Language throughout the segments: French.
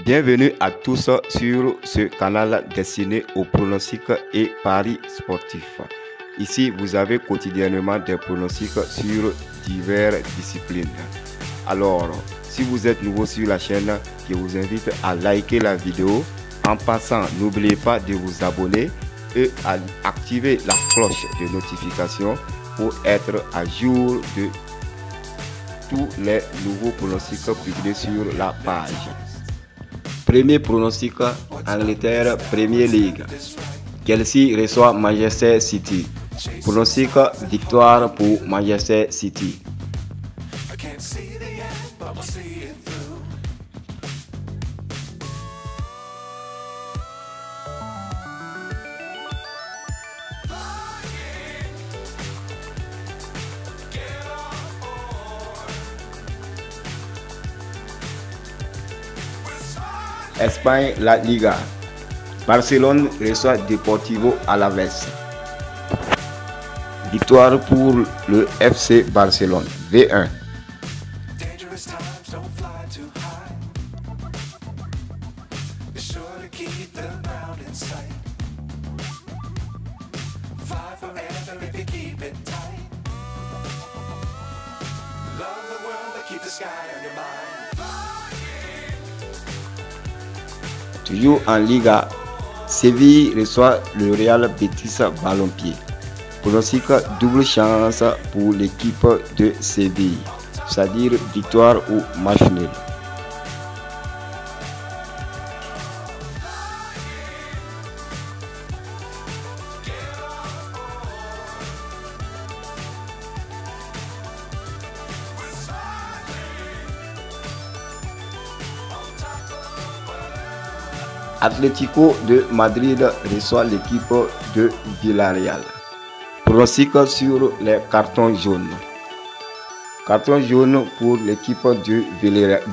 Bienvenue à tous sur ce canal destiné aux pronostics et paris sportifs. Ici, vous avez quotidiennement des pronostics sur diverses disciplines. Alors, si vous êtes nouveau sur la chaîne, je vous invite à liker la vidéo. En passant, n'oubliez pas de vous abonner et à activer la cloche de notification pour être à jour de tous les nouveaux pronostics publiés sur la page. Premier pronostic, Angleterre Premier League. Chelsea reçoit Manchester City. Pronostic, victoire pour Manchester City. Espagne, la Liga. Barcelone reçoit Deportivo Alavés. Victoire pour le FC Barcelone. V1. Toujours en Liga, Séville reçoit le Real Betis Ballon-Pied. Pronostic, double chance pour l'équipe de Séville, c'est-à-dire victoire ou match nul. Atlético de Madrid reçoit l'équipe de Villarreal. Pronostic sur les cartons jaunes. Carton jaune pour l'équipe de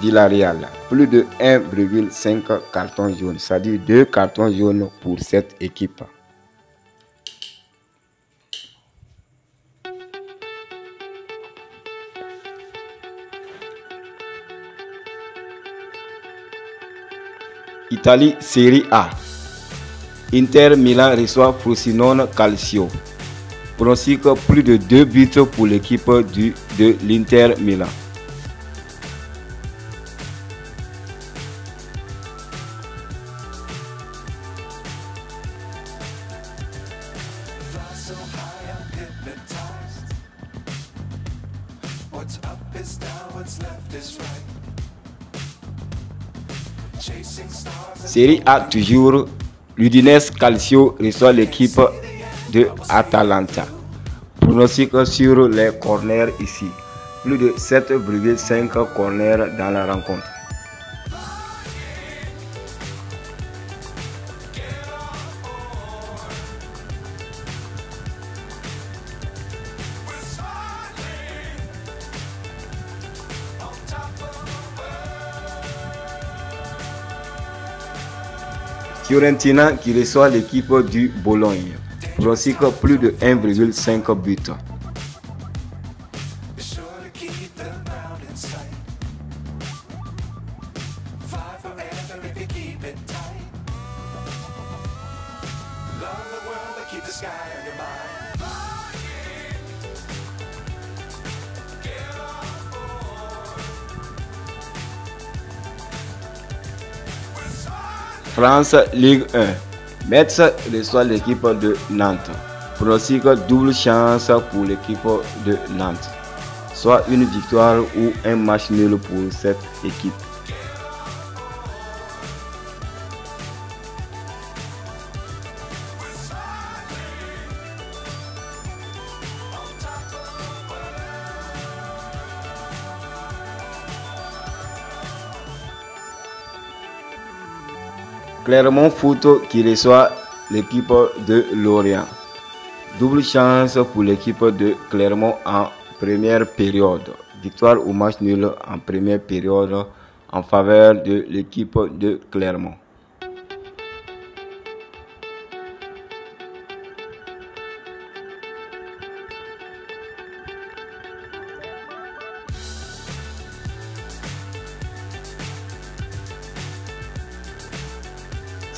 Villarreal. Plus de 1,5 cartons jaunes, c'est-à-dire 2 cartons jaunes pour cette équipe. Italie, Série A. Inter Milan reçoit Frosinone Calcio. Pronostic, plus de 2 buts pour l'équipe de l'Inter Milan. Série A toujours, l'Udinese Calcio reçoit l'équipe de Atalanta. Pronostic sur les corners ici. Plus de 7,5 corners dans la rencontre. Fiorentina qui reçoit l'équipe du Bologne. Pronostic, plus de 1,5 buts. France, Ligue 1. Metz reçoit l'équipe de Nantes. Pronostic, double chance pour l'équipe de Nantes, soit une victoire ou un match nul pour cette équipe. Clermont Foot qui reçoit l'équipe de Lorient. Double chance pour l'équipe de Clermont en première période. Victoire ou match nul en première période en faveur de l'équipe de Clermont.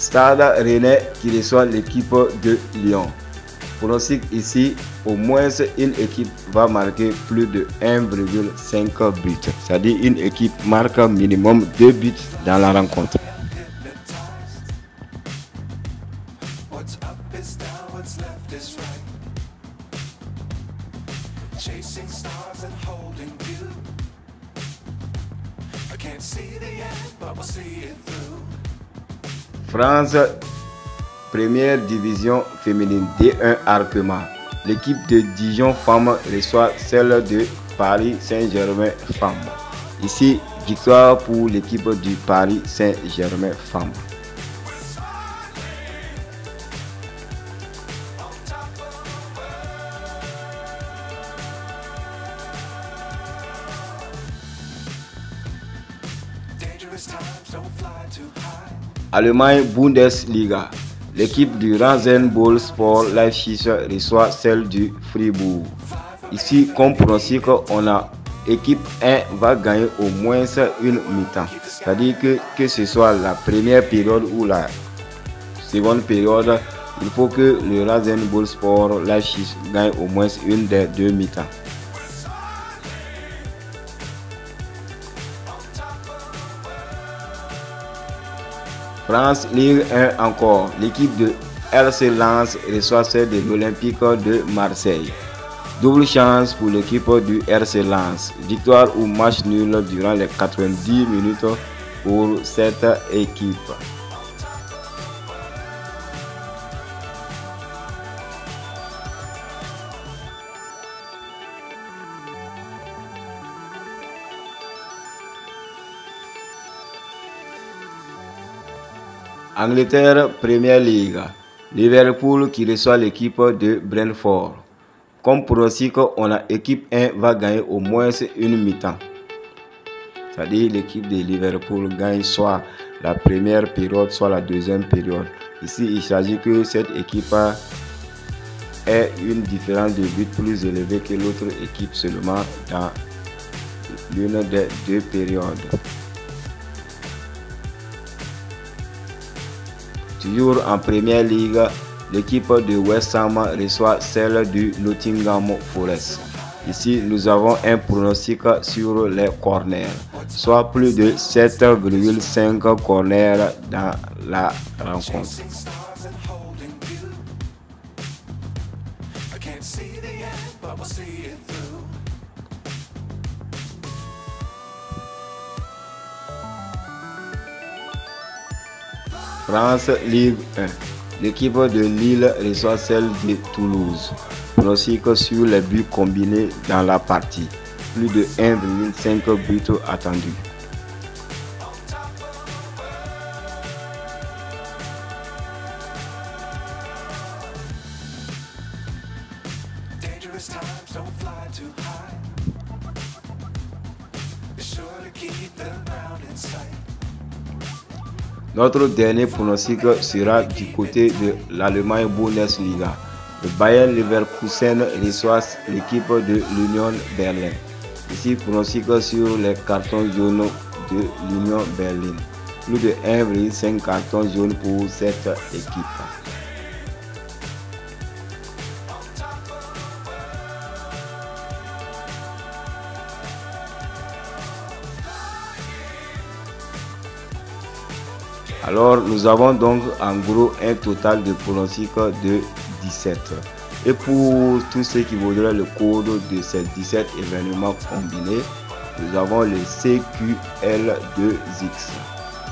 Stade Rennais qui reçoit l'équipe de Lyon. Pronostic ici, au moins une équipe va marquer plus de 1,5 buts. C'est-à-dire une équipe marque minimum 2 buts dans la rencontre. France, première division féminine D1 Arkema. L'équipe de Dijon Femmes reçoit celle de Paris Saint-Germain Femmes. Ici, victoire pour l'équipe du Paris Saint-Germain Femmes. Allemagne Bundesliga. L'équipe du Rasenball Sport Leipzig reçoit celle du Fribourg. Ici, comme pronostic, on a équipe 1 va gagner au moins une mi-temps. C'est-à-dire que ce soit la première période ou la seconde période, il faut que le Rasenball Sport Leipzig gagne au moins une des deux mi-temps. France Ligue 1 encore. L'équipe de RC Lens reçoit celle de l'Olympique de Marseille. Double chance pour l'équipe du RC Lens. Victoire ou match nul durant les 90 minutes pour cette équipe. Angleterre Premier League. Liverpool qui reçoit l'équipe de Brentford. Comme pronostic, on a équipe 1 va gagner au moins une mi-temps. C'est-à-dire l'équipe de Liverpool gagne soit la première période, soit la deuxième période. Ici, il s'agit que cette équipe ait une différence de but plus élevée que l'autre équipe seulement dans l'une des deux périodes. Toujours en Première Ligue, l'équipe de West Ham reçoit celle du Nottingham Forest. Ici, nous avons un pronostic sur les corners, soit plus de 7,5 corners dans la rencontre. France Ligue 1. L'équipe de Lille reçoit celle de Toulouse. Pronostic sur les buts combinés dans la partie. Plus de 1,5 buts attendus. Notre dernier pronostic sera du côté de l'Allemagne Bundesliga. Le Bayern Leverkusen reçoit l'équipe de l'Union Berlin. Ici, pronostic sur les cartons jaunes de l'Union Berlin. Plus de 1,5 cartons jaunes pour cette équipe. Alors, nous avons donc en gros un total de pronostics de 17. Et pour tous ceux qui voudraient le code de ces 17 événements combinés, nous avons le CQL2X.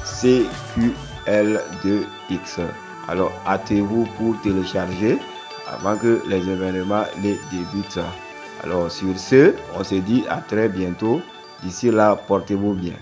CQL2X. Alors, hâtez-vous pour télécharger avant que les événements les débutent. Alors, sur ce, on se dit à très bientôt. D'ici là, portez-vous bien.